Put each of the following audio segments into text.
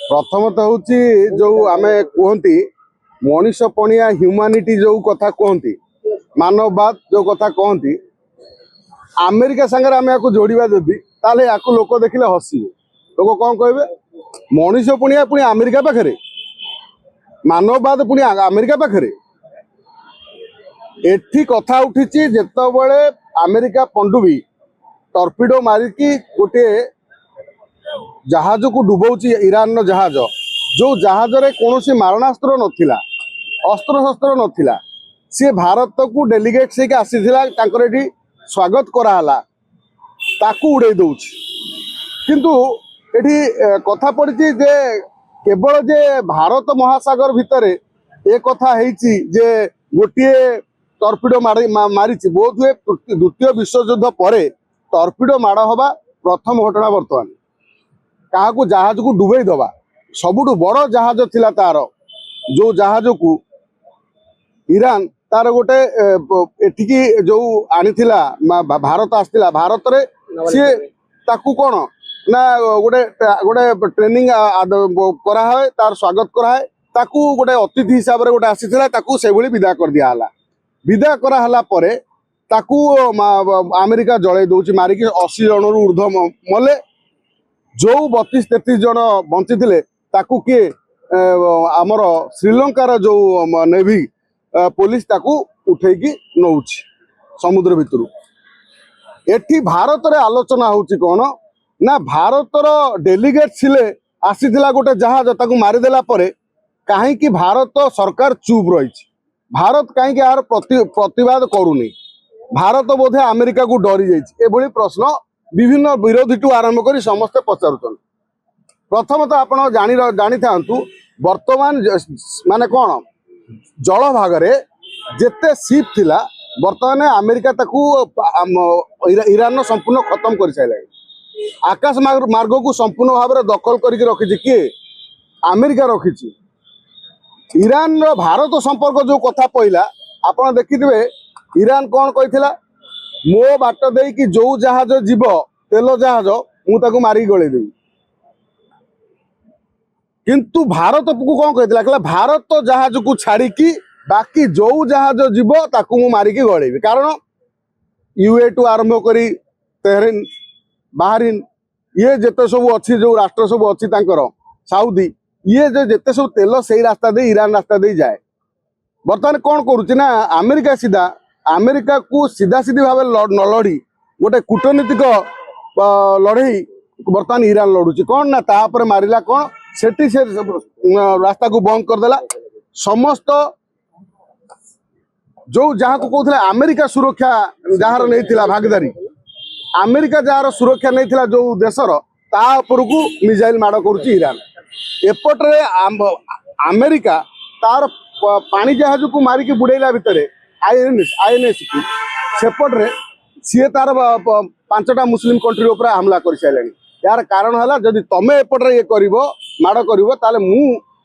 प्रथमतः हूँ जो आम कहती मनीष पणिया ह्यूमानिटी जो कथा कहती मानववाद जो कथा कहती अमेरिका सागर आम या जोड़ा जदि ताले या लोक देखिले हसिबे लोक कौन कहे मनीष पणिया पुणी अमेरिका पाखे मानववाद पुणी अमेरिका पाखे एठी कथा उठी जितेबले अमेरिका पणडुबी टर्पिडो मारिकी गोटे जहाज को डुबाऊँ ईरान जहाज जो जहाज रे कौन मारणास्त्र नथिला अस्त्र शस्त्र नथिला सी भारत को डेलीगेट से आसीथिला तांकर एठी स्वागत कराला ताकू उड़े दउछि किंतु एठी कथा पड़ी जे केवल जे भारत महासागर भितरे ए कथा हेछि जे गोटे टर्पिडो मारिछि बोध हुए द्वितीय विश्वयुद्ध परे टर्पिडो माड़ हवा प्रथम घटना वर्तमान क्या जहाज को डुबई दबा सबुठ बड़ जहाज थिला तार जो जहाज को ईरान तार गोटे एठिकी जो आनीला भारत आसला भारत रे सी ताकू कौन ना गोटे गोटे ट्रेनिंग कराए तार स्वागत कराए ताकू गोटे अतिथि हिसाब से गोटे आसीला ताकू से भली विदा कर दिया विदा कराला परे ताकू अमेरिका जड़े दौर मारिकी 80 जन रु ऊर्ध्व मले जो 32-33 जन बंची ताकू किए आमर श्रीलंकार जो नेवी पुलिस ताकू उठेकी नौ समुद्र भितर एठी भारत रे आलोचना होची कौन ना भारतर डेलीगेट छिले आसीथिला गोटे जहाज ताकू मारिदेला परे कहीं भारत सरकार चुप रही भारत कहीं यार प्रतिवाद करूनी भारत बोधे अमेरिका को डरी जाइए प्रश्न विभिन्न विरोधी टू आरंभ कर समस्ते पचारुचन प्रथमतः आप जानी था वर्तमान माने कौन जल भागरे जेते सीप थिला वर्तमान अमेरिका ताकू ईरान संपूर्ण खत्म कर सारे आकाश मार्ग को संपूर्ण भाव में दखल करके रखी किए अमेरिका रखी ईरान भारत संपर्क जो कथा पहला आप देखिथे ईरान कौन कही मो बाट दे कि जो जहाज जीव तेल जहाज मुझे मारिक गलेदेवी किंतु भारत को कौन कही भारत जहाज को छाड़ी बाकी जो जहाज जीव ताकू मु मारिकी गलेबी कारण यूए टू आरंभ करी तेहरीन बाहरीन ये जिते सब अच्छी जो राष्ट्र सब अच्छी साउदी ये जो जिते सब तेल से रास्ता दे ईरान रास्ता दे जाए बर्तमान कौन करुच्ची ना अमेरिका को सीधा सीधी भाव न लड़ी गोटे कूटनीतिक लड़ई बर्तमान ईरान लड़ुची कौन ना तापर मारिला कौन सेठी से रास्ता को बंद करदेला समस्त जो जहाँ को कहते अमेरिका सुरक्षा जार नहीं भागीदारी अमेरिका जार सुरक्षा नहीं जो देशर तापर को मिसाइल माड़ करुच्ची ईरान एपटे अमेरिका तार पानी जहाज को मारिकी बुड़ेला भितर आईएनएस को सेपटे सी तार 5टा मुस्लिम कंट्री उपर हमला कर सारे यार कारण है जदि तमें एपटे ये कर माड़ कर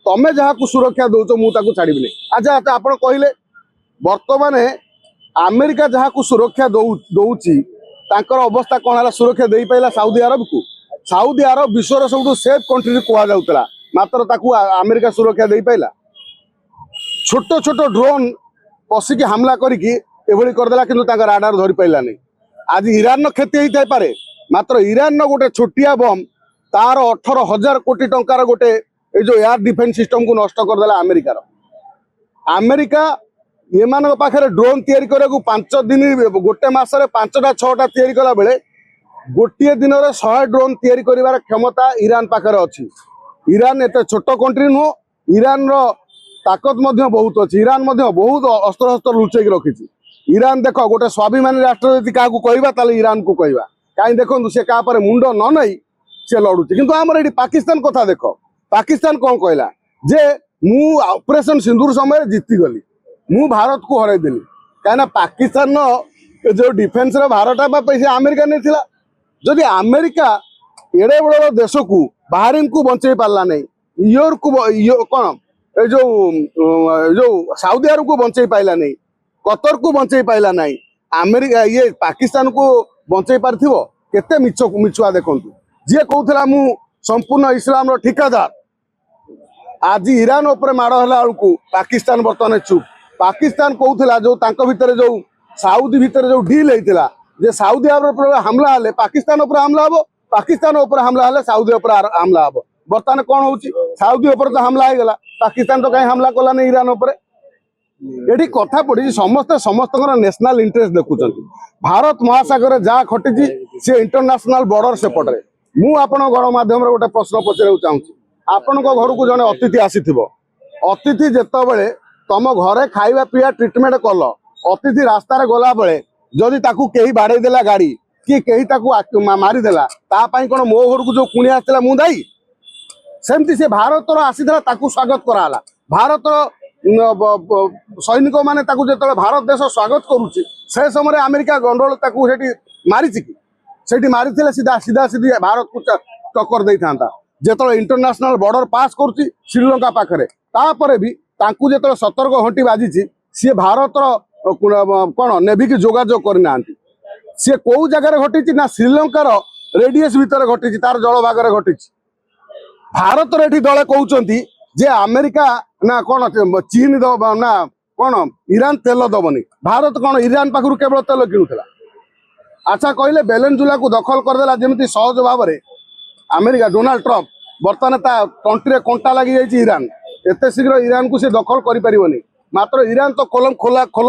तमें जहाँ को सुरक्षा दौच मुझे छाड़बी अच्छा अच्छा आप कहले बर्तमान अमेरिका जहाँ को सुरक्षा दौची अवस्था कौन है सुरक्षा दे पाला साउदी अरब विश्वर सब सेफ कंट्री कहुला मात्र ताकू अमेरिका सुरक्षा दे पाला छोट छोट ड्रोन पशिकी हमला करके करदेला कि राडार धरी पारा नहीं आज ईरान क्षति होता पारे मात्र ईरान गोटे छोटिया बम तार 18,000 कोटी टंकार गोटे जो एयर डिफेन्स सिस्टम को नष्ट करदेला अमेरिका ये पाखे ड्रोन तैयारी करने 5 दिन गोटे मसरे 5टा 6टा तैयारी कला बेले गोटे दिन में 100 ड्रोन तैयारी कर क्षमता ईरान पाखे अच्छी ईरान एत छोट कंट्री नुह ईरान ताकत बहुत अच्छी ईरान बहुत अस्त्र शस्त्र लुचेक रखी ईरान देख गोटे स्वाभिमानी राष्ट्र यदि क्या कहवा ईरान को कहवा कहीं देखो सी क्या मुंड न नहीं सी लड़ुची किंतु आमर ये पाकिस्तान कथा देख पाकिस्तान कौन कहला जे मु ऑपरेशन सिंदूर समय जीतीगली मु भारत को हरईदेली कहीं पाकिस्तान जो डिफेन्स भारत पैसा अमेरिका नहीं थिला जदि अमेरिका एड़े बड़ देश को बाहरीन को बंचे पारा नहीं यूरोप को कौन जो साउदी अरब को बंचे पाइला नहीं कतर को बंचे पाइला नहीं अमेरिका ये पाकिस्तान को बंचे पारिथिबो केते मिछुआ देखंतु जे कहूला मु संपूर्ण इस्लाम रो ठिकादार आज ईरान उपरे माड़ है बेलू पाकिस्तान बर्तमान चुप। पाकिस्तान कहूला जो भितर जो साउदी भितर जो डील होता जे साउदी अरब हमला हेले पाकिस्तान उपर हमला हम, पाकिस्तान उपर हमला हेले साउदी उपर हमला हम। बर्तमान कौन हो साउदी उपर तो हमला हो गला, पाकिस्तान तो कहीं हमला कला नहीं ईरान उपर। ये कथा पड़ी समस्ते समस्त नेशनल इंटरेस्ट देखुं। भारत महासागर जहाँ खटी सी इंटरनेशनल बॉर्डर सेपटे मु आपण गणमाध्यम गोटे प्रश्न पचार चाहूँगी। आपण घर को जड़े अतिथि आसी अतिथि जिते तुम घरे खाଇବା पिया ट्रिटमेंट कल अतिथि रास्तार गला बेले जदि ताकू कहीं बाड़े देला गाड़ी कि कहीं ताकू मारिदेला तापाई कौन मो घर को जो कुणी आसला मु दायी? सेमती से भारत आसी ताकू स्वागत कराला। भारत सैनिक मैंने जो भारत देश स्वागत करुच्ची से समय अमेरिका गंडोल मारी कि मारी सीधा सीधा सीधी भारत को टक्कर दे था जो इंटरनेशनल बॉर्डर पास करुच्ची श्रीलंका पाखे तापर भी जो सतर्क घंटी बाजी सी भारत कौन नेवी की जोगाजोग करना सी कौ जगार घटी ना श्रीलंकार रेडियस भितर घटी तार जलभाग घटी। भारत ये दले कहते जे अमेरिका ना कौन चीन दब ना कौन ईरान तेल दबनी, भारत कौन ईरान पाखु केवल तेल किणुला। अच्छा कहले वेनेजुएला को दखल करदेला जमी सहज भाव में अमेरिका डोनाल्ड ट्रम्प बर्तमान तंटी कंटा लगी जाइए ईरान एत शीघ्र ईरान को सी दखल कर मात्र ईरान तो खोलम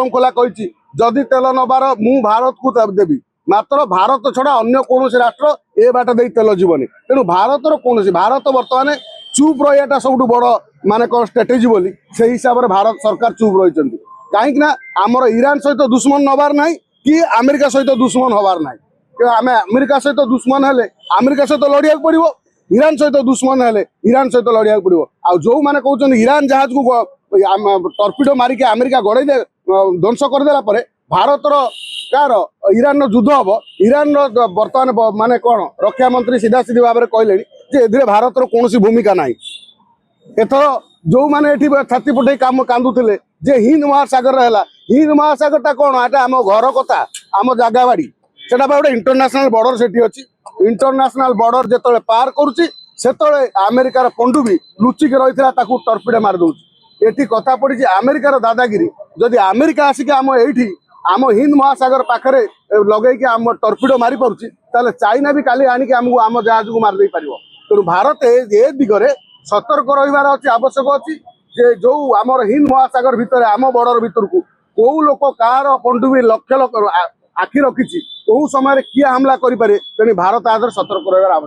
खोला कही जदि तेल नबार मु भारत को देवी मात्र भारत छड़ा अन्य कौन राष्ट्र ए बाट दे तेल जीवनी तेणु भारत कौन भारत बर्तमान चुप रहा सब बड़ माने कौन स्ट्रेटेजी बोली से हिसाब से भारत सरकार चुप रही कहीं आमर ईरान सहित दुश्मन नबार ना कि अमेरिका सहित दुश्मन हबार ना आम अमेरिका सहित दुश्मन हेले अमेरिका सहित लड़िया पड़ो ईरान सहित दुश्मन हेले ईरान सहित लड़िया पड़ो आ जो मैंने कहते ईरान जहाज को टर्पिडो मारिक अमेरिका गड़े ध्वंस करदेला भारतर कार ईरान युद्ध हम ईरान बर्तमान माने कौन रक्षा मंत्री सीधा सीधी भाव में कहले भारत कौन भूमिका ना एथर जो मैंने छाती पटे काम कांदुले जे हिंद महासागर है हिंद महासागर कौन एटा आम घर कथा आम जगह बाड़ी से गोटे इंटरनेशनल बॉर्डर से अच्छी इंटरनेशनल बॉर्डर जो पार करुच्ची से अमेरिकार पंडुबी लुचिक रही टर्पिडो मारिदे ये कथा पड़ी अमेरिकार दादागिरी जदि अमेरिका आसिक आम ये आम हिंद महासागर पाखे लगे आम टर्पिडो मारी पार्टी चाइना भी काली आनिक आमको आम जहाज को मारदे पार तेणु भारत ए दिगरे सतर्क रही अच्छी आवश्यक अच्छी जो आमर हिंद महासागर भितर आम बॉर्डर भितर को कौ लोक कार पंडुबी लक्ष लक्ष आखि रखी कौ समय किए हमला करें तेणु भारत आदर सतर्क रही आवश्यक।